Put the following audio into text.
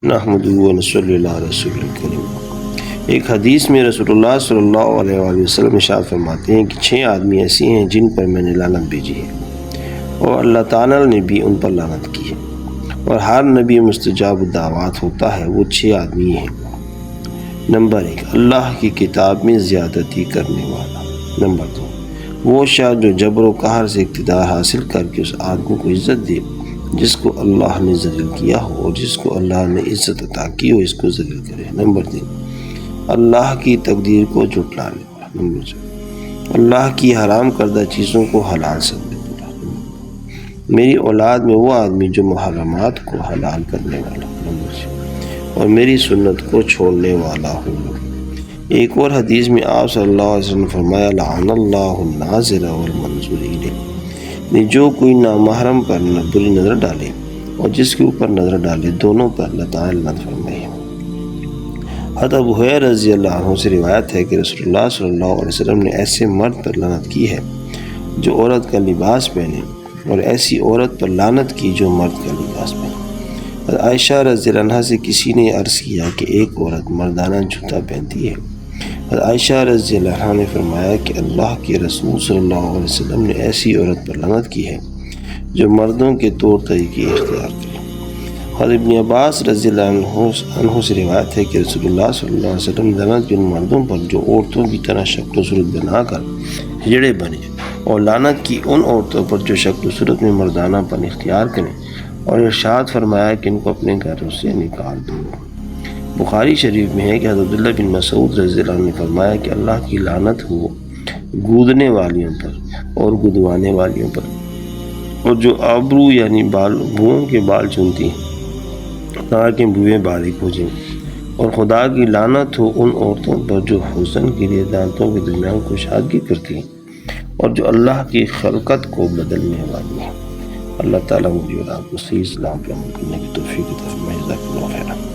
نحمدہ و نصلی علی رسول الکریم۔ ایک حدیث میں رسول اللہ صلی اللہ علیہ وآلہ وسلم ارشاد فرماتے ہیں کہ 6 آدمی ایسے ہیں جن پر میں نے لعنت بھیجی ہے اور اللہ تعالیٰ نے بھی ان پر لعنت کی ہے، اور ہر نبی مستجاب الدعوات ہوتا ہے، وہ 6 آدمی ہیں۔ نمبر 1، اللہ کی کتاب میں زیادتی کرنے والا۔ نمبر 2، وہ شخص جو جبر و قہر سے اقتدار حاصل کر کے اس آدمی کو عزت دے جس کو اللہ نے ذلیل کیا ہو، اور جس کو اللہ نے عزت عطا کی ہو اس کو ذلیل کرے۔ نمبر 3، اللہ کی تقدیر کو جھٹلانے والا۔ نمبر 4، اللہ کی حرام کردہ چیزوں کو حلال سمجھنے والا۔ میری اولاد میں وہ آدمی جو محرمات کو حلال کرنے والا۔ نمبر 6، اور میری سنت کو چھوڑنے والا ہو۔ ایک اور حدیث میں آپ صلی اللہ علیہ وسلم نے فرمایا، لعن اللہ الناظر والمنظور الیہ، جو کوئی نامحرم پر بری نظر ڈالے اور جس کے اوپر نظر ڈالے، دونوں پر اللہ تعالیٰ لعنت فرمائے۔ حضرت ابو ہریرہ رضی اللہ عنہ سے روایت ہے کہ رسول اللہ صلی اللہ علیہ وسلم نے ایسے مرد پر لعنت کی ہے جو عورت کا لباس پہنے، اور ایسی عورت پر لعنت کی جو مرد کا لباس پہنے۔ حضرت عائشہ رضی اللہ عنہ سے کسی نے عرض کیا کہ ایک عورت مردانہ جوتا پہنتی ہے۔ حضرت عائشہ رضی اللہ عنہ نے فرمایا کہ اللہ کے رسول صلی اللہ علیہ وسلم نے ایسی عورت پر لعنت کی ہے جو مردوں کے طور طریقے اختیار کرے۔ حضرت ابن عباس رضی اللہ عنہ سے روایت ہے کہ رسول اللہ صلی اللہ علیہ وسلم نے لعنت کی ان مردوں پر جو عورتوں کی طرح شکل و صورت بنا کر ہجڑے بنے، اور لعنت کی ان عورتوں پر جو شکل و صورت میں مردانہ پن اختیار کریں، اور ارشاد فرمایا کہ ان کو اپنے گھروں سے نکال دو۔ بخاری شریف میں ہے کہ حضرت عبداللہ بن مسعود رضی اللہ عنہ نے فرمایا کہ اللہ کی لعنت ہو گودنے والیوں پر اور گدوانے والیوں پر، اور جو آبرو یعنی بوؤں کے بال چنتی ہیں تاکہ بوئیں باریک ہو جائیں، اور خدا کی لعنت ہو ان عورتوں پر جو حسن کے لیے دانتوں کے درمیان کشادگی کرتی ہیں اور جو اللہ کی خلقت کو بدلنے والی ہیں۔ اللہ تعالیٰ مجھے اور آپ کو صحیح اسلام پر عمل کرنے کی توفیق عطا فرمائے۔ جزاک اللہ خیرا۔